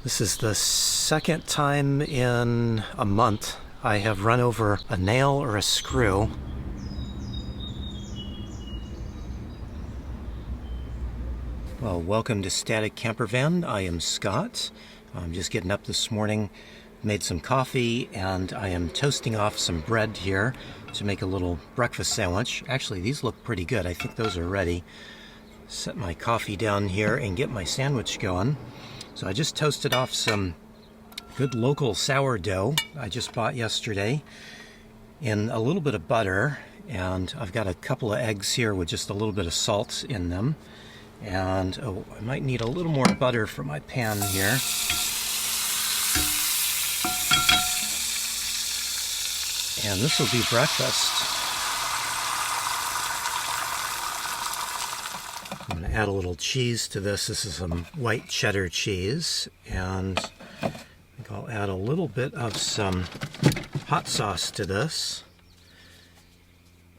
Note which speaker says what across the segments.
Speaker 1: This is the second time in a month I have run over a nail or a screw. Well, welcome to Static Camper Van. I am Scott. I'm just getting up this morning, made some coffee, and I am toasting off some bread here to make a little breakfast sandwich. Actually, these look pretty good. I think those are ready. Set my coffee down here and get my sandwich going. So I just toasted off some good local sourdough I just bought yesterday in a little bit of butter, and I've got a couple of eggs here with just a little bit of salt in them. And I might need a little more butter for my pan here. And this will be breakfast. I'm going to add a little cheese to this. This is some white cheddar cheese, and I think I'll add a little bit of some hot sauce to this.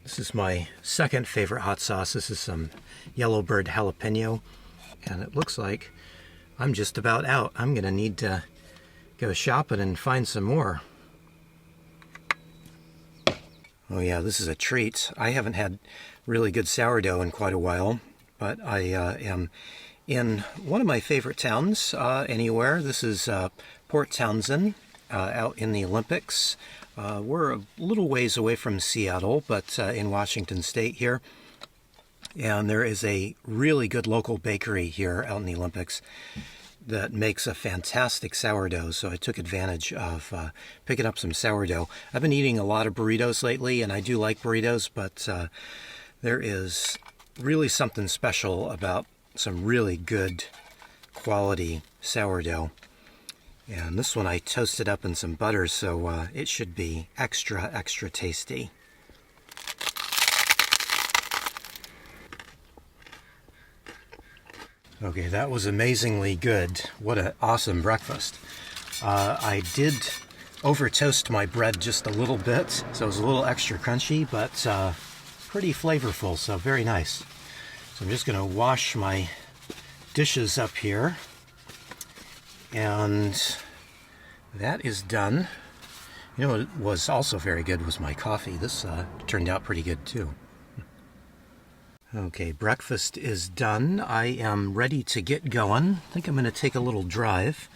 Speaker 1: This is my second favorite hot sauce. This is some Yellowbird jalapeno, and it looks like I'm just about out. I'm going to need to go shopping and find some more. Oh yeah, this is a treat. I haven't had really good sourdough in quite a while, but I am in one of my favorite towns anywhere. This is Port Townsend out in the Olympics. We're a little ways away from Seattle, but in Washington State here. And there is a really good local bakery here out in the Olympics that makes a fantastic sourdough. So I took advantage of picking up some sourdough. I've been eating a lot of burritos lately, and I do like burritos, but there is really something special about some really good quality sourdough. And this one I toasted up in some butter, so it should be extra tasty. Okay, that was amazingly good. What an awesome breakfast. I did over toast my bread just a little bit, so it was a little extra crunchy, but pretty flavorful, so very nice. So I'm just going to wash my dishes up here, and that is done. You know what was also very good was my coffee. This turned out pretty good too. Okay, breakfast is done. I am ready to get going. I think I'm going to take a little drive.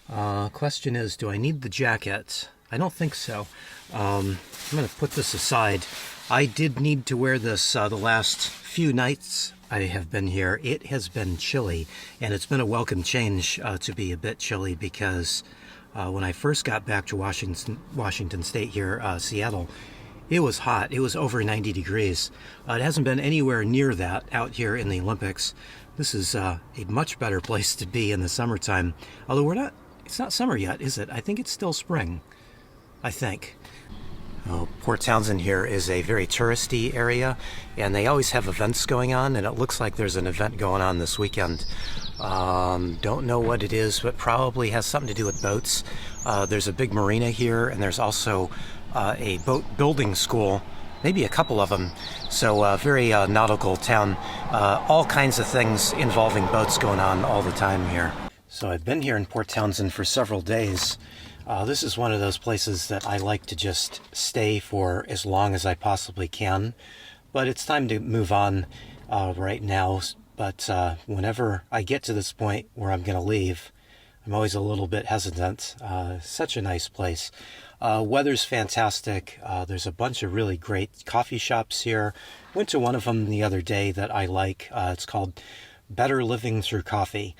Speaker 1: Question is, do I need the jacket? I don't think so. I'm going to put this aside. I did need to wear this the last few nights I have been here. It has been chilly, and it's been a welcome change to be a bit chilly, because when I first got back to Washington State here, Seattle, it was hot. It was over 90 degrees. It hasn't been anywhere near that out here in the Olympics. This is a much better place to be in the summertime. Although it's not summer yet, is it? I think it's still spring, I think. Oh, Port Townsend here is a very touristy area, and they always have events going on, and it looks like there's an event going on this weekend. Don't know what it is, but probably has something to do with boats. There's a big marina here, and there's also a boat building school, maybe a couple of them. So very nautical town. All kinds of things involving boats going on all the time here. So I've been here in Port Townsend for several days. This is one of those places that I like to just stay for as long as I possibly can. But it's time to move on right now. But whenever I get to this point where I'm going to leave, I'm always a little bit hesitant. Such a nice place. Weather's fantastic. There's a bunch of really great coffee shops here. Went to one of them the other day that I like. It's called Better Living Through Coffee.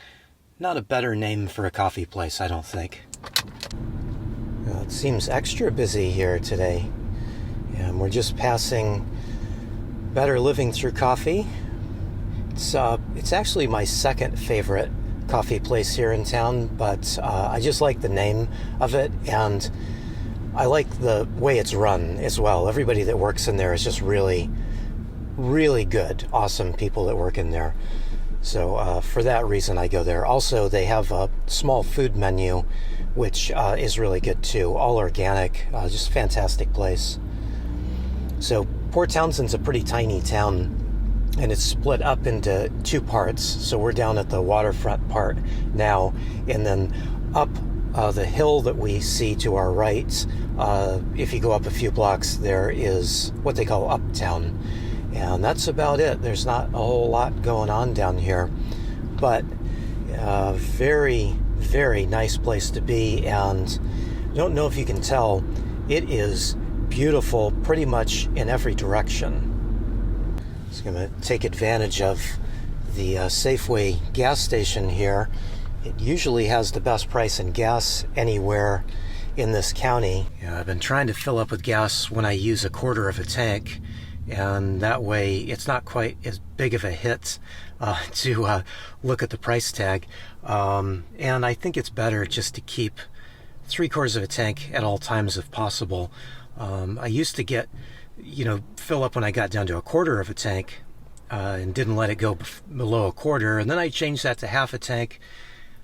Speaker 1: Not a better name for a coffee place, I don't think. Well, it seems extra busy here today. And we're just passing Better Living Through Coffee. It's actually my second favorite coffee place here in town, but I just like the name of it, and I like the way it's run as well. Everybody that works in there is just really, really good, awesome people that work in there. So for that reason, I go there. Also, they have a small food menu, which is really good too. All organic, just fantastic place. So Port Townsend's a pretty tiny town, and it's split up into two parts. So we're down at the waterfront part now, and then up the hill that we see to our right, if you go up a few blocks, there is what they call Uptown. And that's about it. There's not a whole lot going on down here. But very, very nice place to be. And I don't know if you can tell, it is beautiful pretty much in every direction. So I'm going to take advantage of the Safeway gas station here. It usually has the best price in gas anywhere in this county. Yeah, I've been trying to fill up with gas when I use a quarter of a tank, and that way it's not quite as big of a hit to look at the price tag. And I think it's better just to keep 3/4 of a tank at all times if possible. I used to get, fill up when I got down to a quarter of a tank and didn't let it go below a quarter, and then I changed that to half a tank.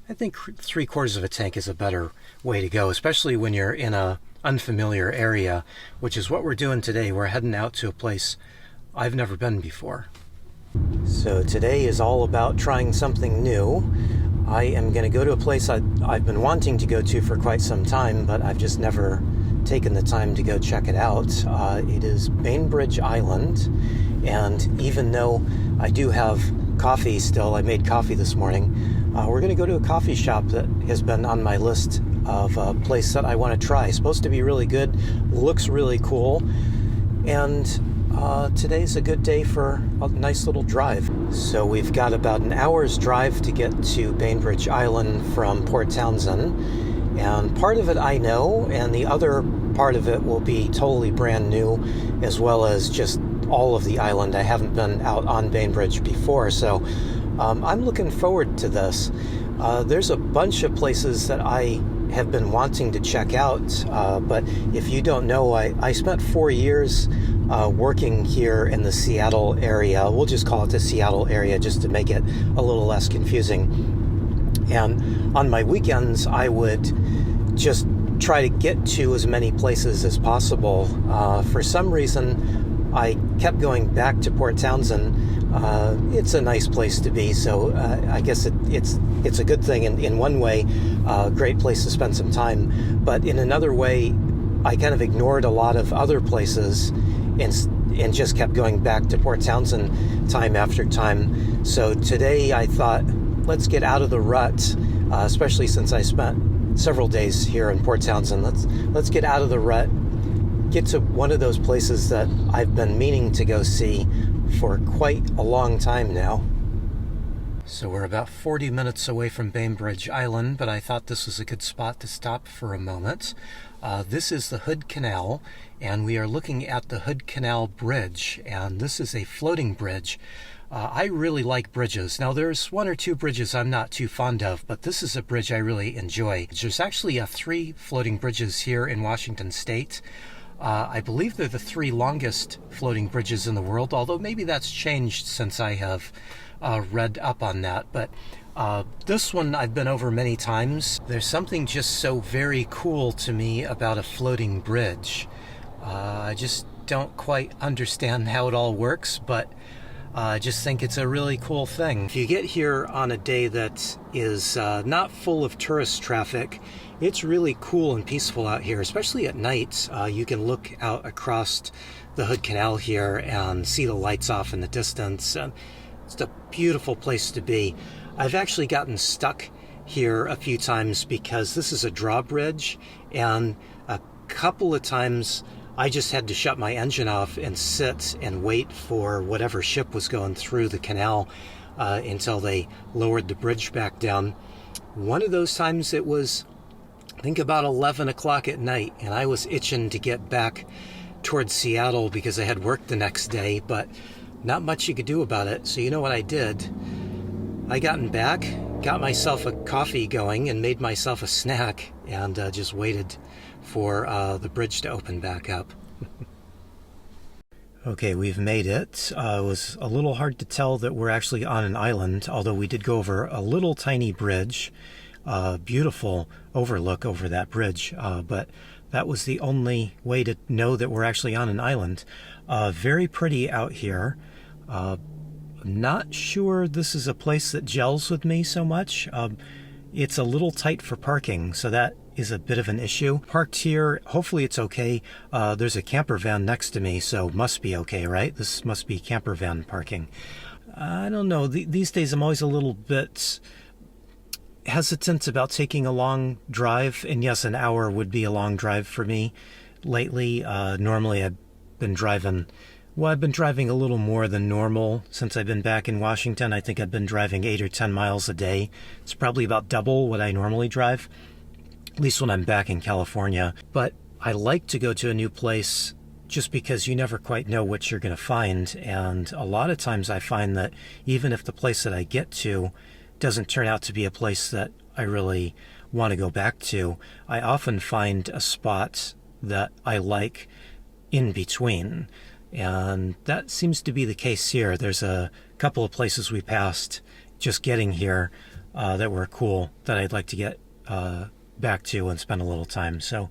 Speaker 1: I think 3/4 of a tank is a better way to go, especially when you're in a unfamiliar area, which is what we're doing today. We're heading out to a place I've never been before. So today is all about trying something new. I am going to go to a place I've been wanting to go to for quite some time, but I've just never taken the time to go check it out. It is Bainbridge Island, and even though I do have coffee still, I made coffee this morning, we're going to go to a coffee shop that has been on my list of a place that I want to try. It's supposed to be really good, looks really cool, and today's a good day for a nice little drive. So we've got about an hour's drive to get to Bainbridge Island from Port Townsend, and part of it I know, and the other part of it will be totally brand new, as well as just all of the island. I haven't been out on Bainbridge before, so I'm looking forward to this. There's a bunch of places that I have been wanting to check out, but if you don't know, I spent 4 years working here in the Seattle area. We'll just call it the Seattle area just to make it a little less confusing. And on my weekends, I would just try to get to as many places as possible. For some reason, I kept going back to Port Townsend. It's a nice place to be, so I guess it's a good thing in one way, great place to spend some time. But in another way, I kind of ignored a lot of other places and just kept going back to Port Townsend time after time. So today I thought, let's get out of the rut, especially since I spent several days here in Port Townsend. Let's get out of the rut, get to one of those places that I've been meaning to go see for quite a long time now. So we're about 40 minutes away from Bainbridge Island, but I thought this was a good spot to stop for a moment. This is the Hood Canal, and we are looking at the Hood Canal Bridge, and this is a floating bridge. I really like bridges. Now there's one or two bridges I'm not too fond of, but this is a bridge I really enjoy. There's actually 3 floating bridges here in Washington State. I believe they're the 3 longest floating bridges in the world, although maybe that's changed since I have read up on that. But this one I've been over many times. There's something just so very cool to me about a floating bridge. I just don't quite understand how it all works, but I just think it's a really cool thing. If you get here on a day that is not full of tourist traffic, it's really cool and peaceful out here, especially at night. You can look out across the Hood Canal here and see the lights off in the distance. It's a beautiful place to be. I've actually gotten stuck here a few times because this is a drawbridge, and a couple of times I just had to shut my engine off and sit and wait for whatever ship was going through the canal until they lowered the bridge back down. One of those times it was, I think, about 11 o'clock at night, and I was itching to get back towards Seattle because I had work the next day, but not much you could do about it. So you know what I did? I gotten back, got myself a coffee going, and made myself a snack, and just waited for the bridge to open back up. Okay, we've made it. It was a little hard to tell that we're actually on an island, although we did go over a little tiny bridge. Beautiful overlook over that bridge, but that was the only way to know that we're actually on an island. Very pretty out here. Not sure this is a place that gels with me so much. It's a little tight for parking, so that is a bit of an issue. Parked here, hopefully it's okay. There's a camper van next to me, so must be okay, right? This must be camper van parking. I don't know. These days I'm always a little bit hesitant about taking a long drive, and yes, an hour would be a long drive for me lately. Normally I've been driving a little more than normal since I've been back in Washington. I think I've been driving 8 or 10 miles a day. It's probably about double what I normally drive, at least when I'm back in California. But I like to go to a new place just because you never quite know what you're going to find. And a lot of times I find that even if the place that I get to doesn't turn out to be a place that I really want to go back to, I often find a spot that I like in between. And that seems to be the case here. There's a couple of places we passed just getting here that were cool that I'd like to get back to and spend a little time. So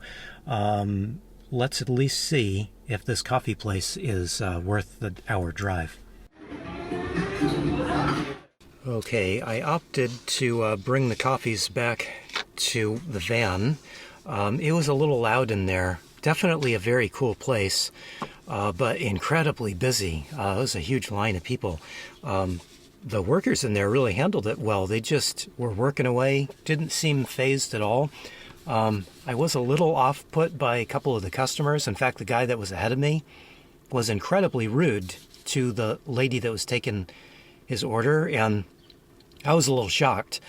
Speaker 1: let's at least see if this coffee place is worth the hour drive. Okay, I opted to bring the coffees back to the van. It was a little loud in there. Definitely a very cool place. But incredibly busy. It was a huge line of people. The workers in there really handled it well. They just were working away, didn't seem phased at all. I was a little off-put by a couple of the customers. In fact, the guy that was ahead of me was incredibly rude to the lady that was taking his order, and I was a little shocked.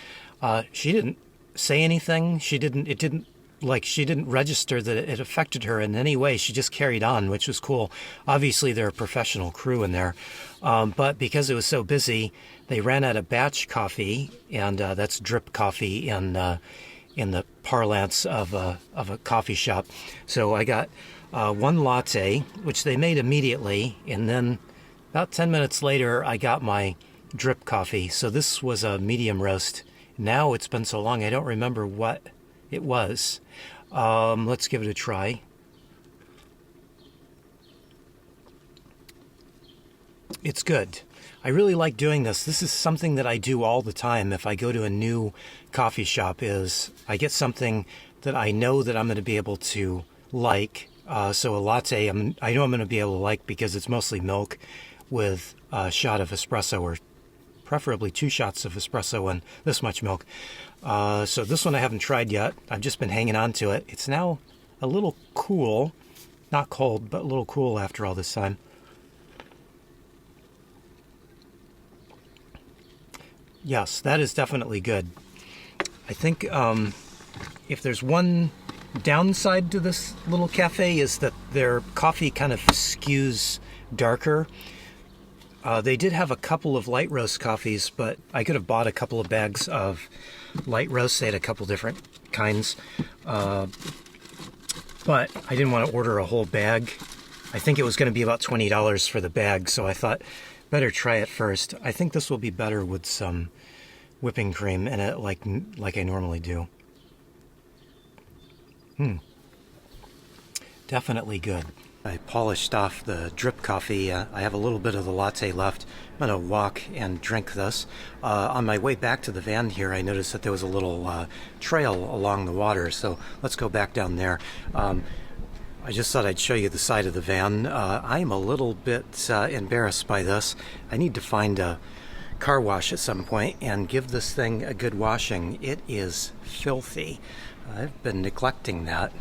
Speaker 1: She didn't say anything. She didn't register that it affected her in any way. She just carried on, which was cool. Obviously, they're a professional crew in there. But because it was so busy, they ran out of batch coffee, and that's drip coffee in the parlance of a coffee shop. So I got one latte, which they made immediately, and then about 10 minutes later, I got my drip coffee. So this was a medium roast. Now it's been so long, I don't remember what it was. Let's give it a try. It's good. I really like doing this. This is something that I do all the time if I go to a new coffee shop. Is I get something that I know that I'm going to be able to like. So a latte, I know I'm going to be able to like because it's mostly milk with a shot of espresso, or preferably 2 shots of espresso and this much milk. So this one I haven't tried yet. I've just been hanging on to it. It's now a little cool. Not cold, but a little cool after all this time. Yes, that is definitely good. I think if there's one downside to this little cafe is that their coffee kind of skews darker. They did have a couple of light roast coffees, but I could have bought a couple of bags of light roast. They had a couple different kinds. But I didn't want to order a whole bag. I think it was going to be about $20 for the bag, so I thought better try it first. I think this will be better with some whipping cream in it, like I normally do. Definitely good. I polished off the drip coffee. I have a little bit of the latte left. I'm going to walk and drink this. On my way back to the van here, I noticed that there was a little trail along the water, so let's go back down there. I just thought I'd show you the side of the van. I'm a little bit embarrassed by this. I need to find a car wash at some point and give this thing a good washing. It is filthy. I've been neglecting that.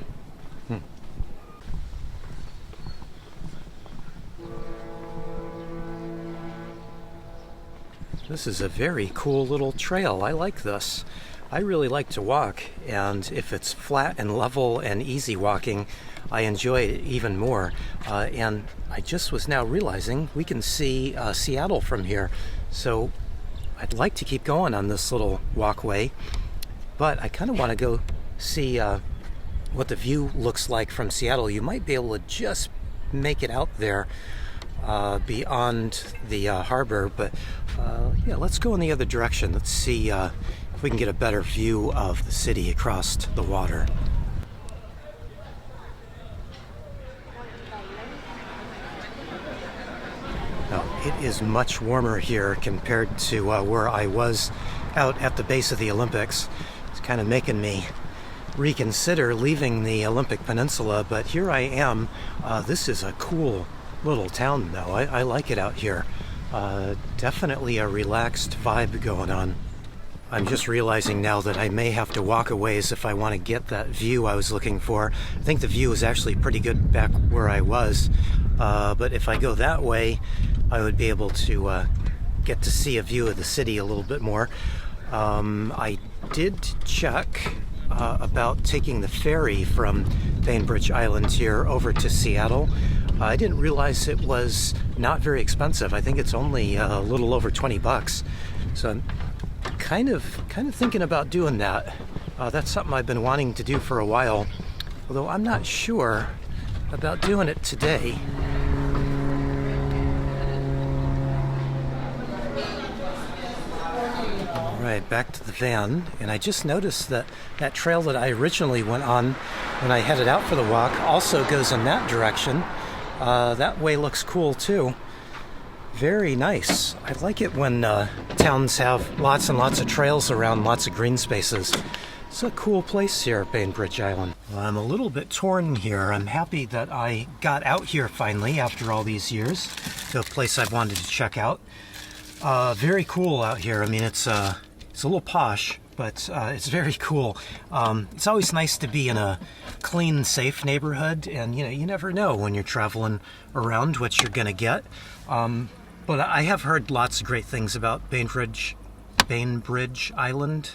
Speaker 1: This is a very cool little trail. I like this. I really like to walk, and if it's flat and level and easy walking, I enjoy it even more. And I just was now realizing we can see Seattle from here. So I'd like to keep going on this little walkway, but I kind of want to go see what the view looks like from Seattle. You might be able to just make it out there beyond the harbor, but yeah, let's go in the other direction. Let's see if we can get a better view of the city across the water. Now, it is much warmer here compared to where I was out at the base of the Olympics. kind of making me reconsider leaving the Olympic Peninsula, but here I am. This is a cool little town, though. I like it out here. Definitely a relaxed vibe going on. I'm just realizing now that I may have to walk a ways if I want to get that view I was looking for. I think the view is actually pretty good back where I was, but if I go that way, I would be able to get to see a view of the city a little bit more. I did check about taking the ferry from Bainbridge Island here over to Seattle. I didn't realize it was not very expensive. I think it's only a little over $20. So I'm kind of thinking about doing that. That's something I've been wanting to do for a while, although I'm not sure about doing it today. All right, back to the van, and I just noticed that that trail that I originally went on when I headed out for the walk also goes in that direction. That way looks cool too. Very nice. I like it when towns have lots and lots of trails around, lots of green spaces. It's a cool place here at Bainbridge Island. Well, I'm a little bit torn here. I'm happy that I got out here finally after all these years. The place I've wanted to check out. Very cool out here. I mean, it's a little posh, but it's very cool. It's always nice to be in a clean, safe neighborhood, and you never know when you're traveling around what you're gonna get. But I have heard lots of great things about Bainbridge Island.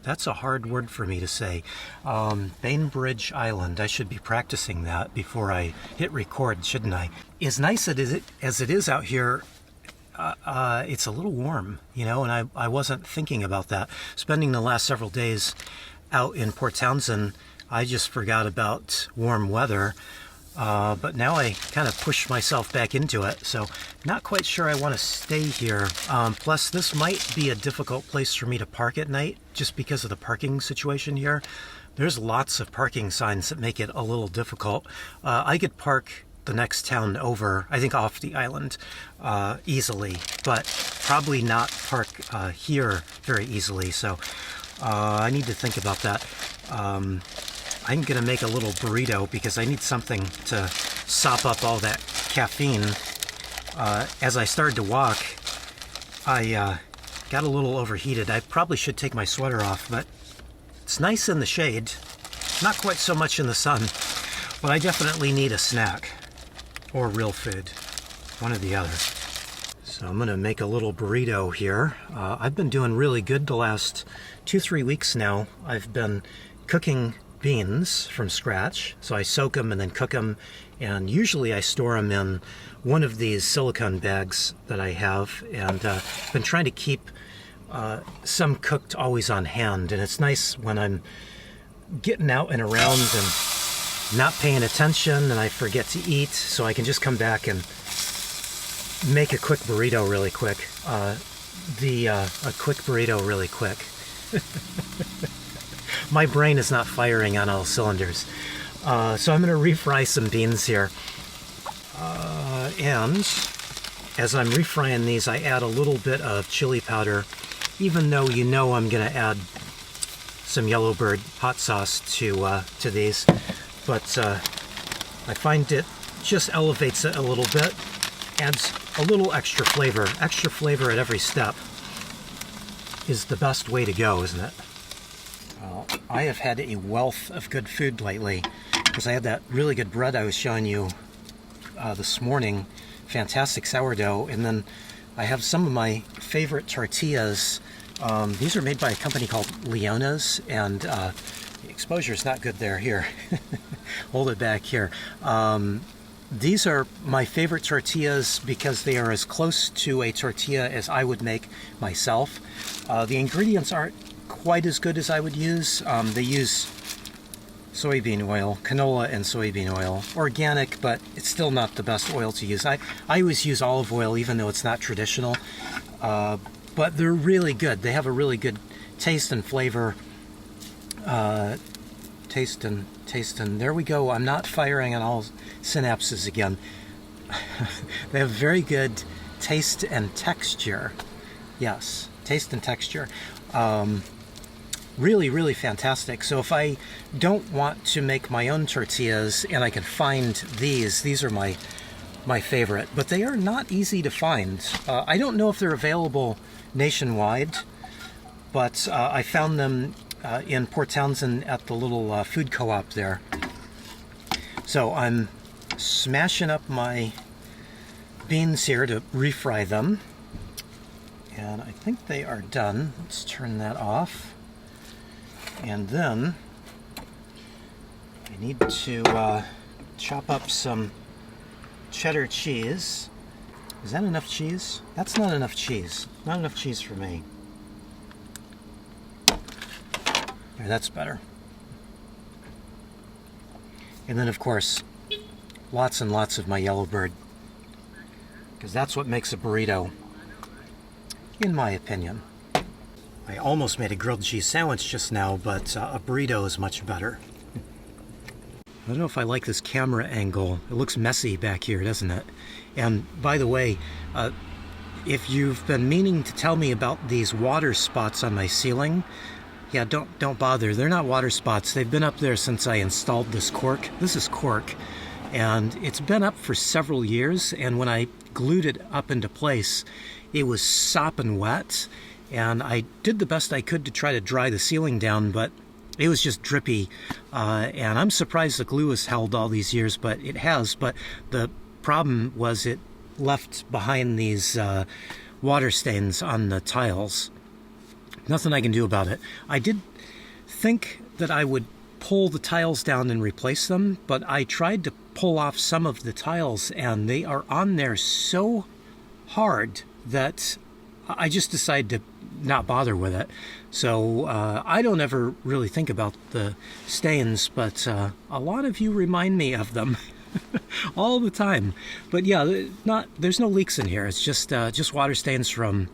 Speaker 1: That's a hard word for me to say. Bainbridge Island. I should be practicing that before I hit record, shouldn't I? As nice as it is out here, it's a little warm, and I wasn't thinking about that. Spending the last several days out in Port Townsend, I just forgot about warm weather. But now I kind of pushed myself back into it, so not quite sure I want to stay here. Plus, this might be a difficult place for me to park at night, just because of the parking situation here. There's lots of parking signs that make it a little difficult. I could park the next town over, I think off the island, easily, but probably not park here very easily, so I need to think about that. I'm gonna make a little burrito because I need something to sop up all that caffeine. As I started to walk, I got a little overheated. I probably should take my sweater off, but it's nice in the shade. Not quite so much in the sun, but I definitely need a snack or real food, one or the other. So I'm gonna make a little burrito here. I've been doing really good the last 2-3 weeks now. I've been cooking beans from scratch, so I soak them and then cook them, and usually I store them in one of these silicone bags that I have, and I've been trying to keep some cooked always on hand, and it's nice when I'm getting out and around and not paying attention and I forget to eat, so I can just come back and make a quick burrito really quick. A quick burrito really quick. My brain is not firing on all cylinders. So I'm going to refry some beans here. And as I'm refrying these, I add a little bit of chili powder, even though I'm going to add some Yellowbird hot sauce to these. But I find it just elevates it a little bit, adds a little extra flavor. Extra flavor at every step is the best way to go, isn't it? Well, I have had a wealth of good food lately, because I had that really good bread I was showing you this morning, fantastic sourdough, and then I have some of my favorite tortillas. These are made by a company called Leona's, and the exposure is not good there. Here, hold it back here. These are my favorite tortillas because they are as close to a tortilla as I would make myself. The ingredients aren't quite as good as I would use. They use soybean oil, canola and soybean oil. Organic, but it's still not the best oil to use. I always use olive oil, even though it's not traditional. But they're really good. They have a really good taste and flavor. Taste and there we go. I'm not firing on all synapses again. They have very good taste and texture. Yes, taste and texture. really, really fantastic. So if I don't want to make my own tortillas and I can find these are my favorite, but they are not easy to find. I don't know if they're available nationwide, but I found them in Port Townsend at the little food co-op there. So I'm smashing up my beans here to refry them, and I think they are done. Let's turn that off, and then I need to chop up some cheddar cheese. Is that enough cheese? That's not enough cheese. Not enough cheese for me. There, that's better. And then, of course, lots and lots of my Yellowbird, because that's what makes a burrito, in my opinion. I almost made a grilled cheese sandwich just now, but a burrito is much better. I don't know if I like this camera angle. It looks messy back here, doesn't it? And by the way, if you've been meaning to tell me about these water spots on my ceiling, yeah, don't bother. They're not water spots. They've been up there since I installed this cork. This is cork, and it's been up for several years, and when I glued it up into place, it was sopping wet, and I did the best I could to try to dry the ceiling down, but it was just drippy, and I'm surprised the glue has held all these years, but it has. But the problem was it left behind these water stains on the tiles. Nothing I can do about it. I did think that I would pull the tiles down and replace them, but I tried to pull off some of the tiles, and they are on there so hard that I just decided to not bother with it. So I don't ever really think about the stains, but a lot of you remind me of them all the time. But yeah, there's no leaks in here. It's just water stains from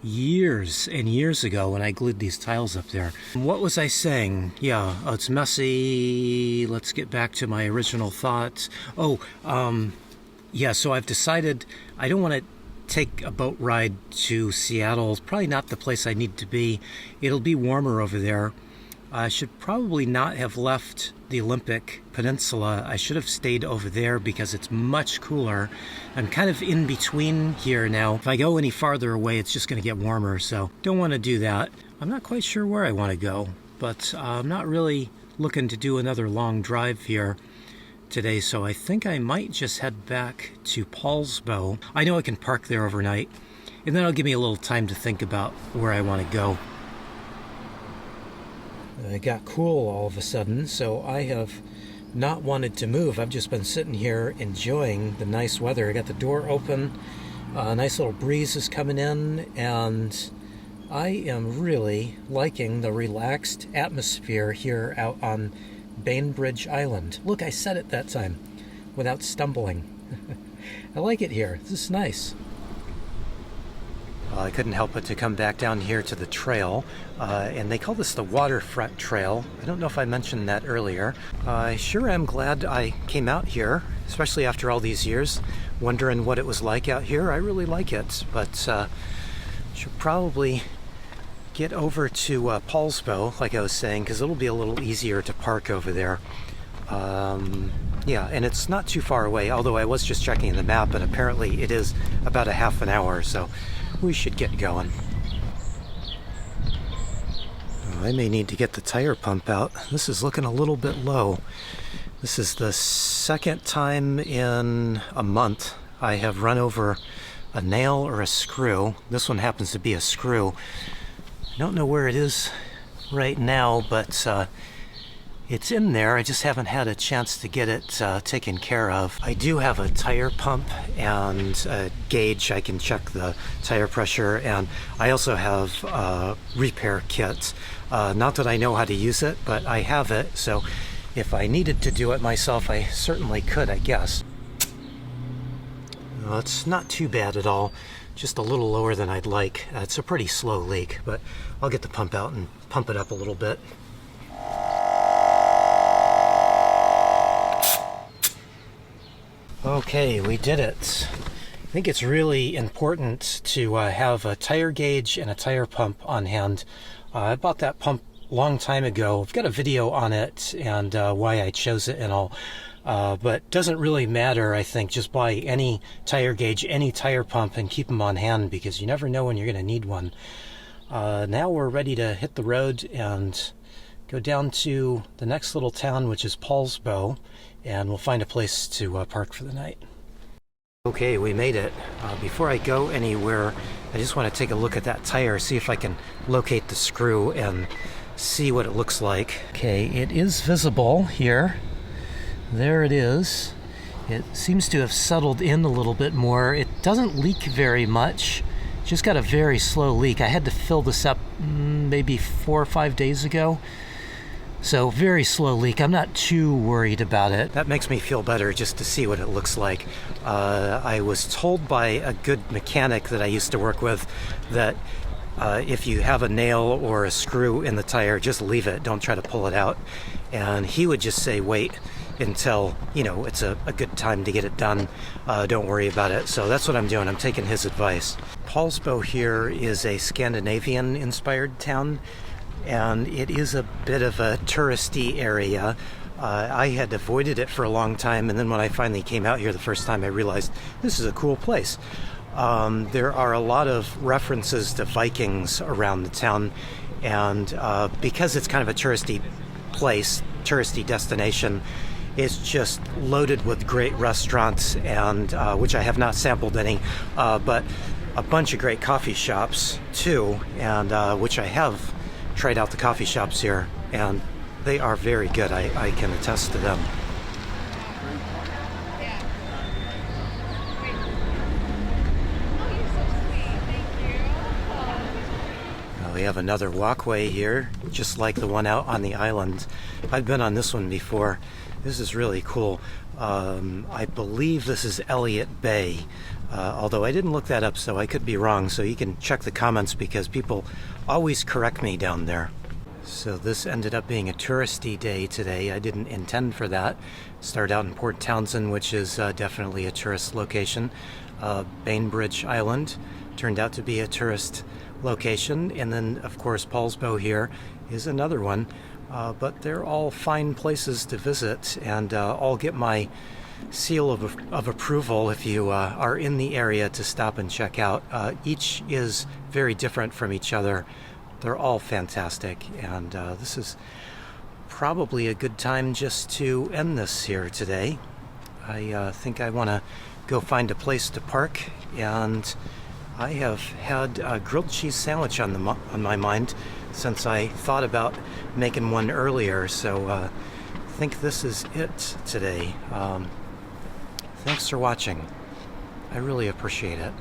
Speaker 1: years and years ago when I glued these tiles up there. What was I saying? Yeah, it's messy. Let's get back to my original thoughts. Yeah, so I've decided I don't want to take a boat ride to Seattle. It's probably not the place I need to be. It'll be warmer over there. I should probably not have left the Olympic Peninsula. I should have stayed over there because it's much cooler. I'm kind of in between here now. If I go any farther away, it's just going to get warmer, so don't want to do that. I'm not quite sure where I want to go, but I'm not really looking to do another long drive here today, so I think I might just head back to Poulsbo. I know I can park there overnight, and then it'll give me a little time to think about where I want to go. It got cool all of a sudden, so I have not wanted to move. I've just been sitting here enjoying the nice weather. I got the door open, a nice little breeze is coming in, and I am really liking the relaxed atmosphere here out on Bainbridge Island. Look, I said it that time without stumbling. I like it here. This is nice. I couldn't help but to come back down here to the trail, and they call this the Waterfront Trail. I don't know if I mentioned that earlier. I sure am glad I came out here, especially after all these years, wondering what it was like out here. I really like it, but should probably get over to Poulsbo, like I was saying, because it'll be a little easier to park over there. Yeah, and it's not too far away, although I was just checking the map, and apparently it is about a half an hour, so we should get going. Oh, I may need to get the tire pump out. This is looking a little bit low. This is the second time in a month I have run over a nail or a screw. This one happens to be a screw. I don't know where it is right now, but it's in there. I just haven't had a chance to get it taken care of. I do have a tire pump and a gauge. I can check the tire pressure, and I also have a repair kit. Not that I know how to use it, but I have it, so if I needed to do it myself, I certainly could, I guess. Well, it's not too bad at all. Just a little lower than I'd like. It's a pretty slow leak, but I'll get the pump out and pump it up a little bit. Okay, we did it. I think it's really important to have a tire gauge and a tire pump on hand. I bought that pump long time ago. I've got a video on it and why I chose it and all. But doesn't really matter, I think. Just buy any tire gauge, any tire pump, and keep them on hand because you never know when you're going to need one. Now we're ready to hit the road and go down to the next little town, which is Poulsbo, and we'll find a place to park for the night. Okay, we made it. Before I go anywhere, I just want to take a look at that tire, see if I can locate the screw and see what it looks like. Okay, it is visible here. There it is. It seems to have settled in a little bit more. It doesn't leak very much. Just got a very slow leak. I had to fill this up maybe 4 or 5 days ago. So very slow leak. I'm not too worried about it. That makes me feel better just to see what it looks like. I was told by a good mechanic that I used to work with that if you have a nail or a screw in the tire, just leave it. Don't try to pull it out. And he would just say, wait until, you know, it's a good time to get it done. Don't worry about it. So that's what I'm doing. I'm taking his advice. Poulsbo here is a Scandinavian inspired town, and it is a bit of a touristy area. I had avoided it for a long time, and then when I finally came out here the first time, I realized this is a cool place. There are a lot of references to Vikings around the town, and because it's kind of a touristy place, touristy destination, it's just loaded with great restaurants, and which I have not sampled any, but a bunch of great coffee shops too, and which I have tried out the coffee shops here, and they are very good. I can attest to them. We have another walkway here, just like the one out on the island. I've been on this one before. This is really cool. I believe this is Elliott Bay, although I didn't look that up, so I could be wrong. So you can check the comments because people always correct me down there. So this ended up being a touristy day today. I didn't intend for that. Started out in Port Townsend, which is definitely a tourist location. Bainbridge Island turned out to be a tourist location, and then of course Poulsbo here is another one, but they're all fine places to visit, and all get my seal of approval if you are in the area to stop and check out. Each is very different from each other. They're all fantastic, and this is probably a good time just to end this here today. I think I want to go find a place to park, and I have had a grilled cheese sandwich on my mind since I thought about making one earlier, so I think this is it today. Thanks for watching. I really appreciate it.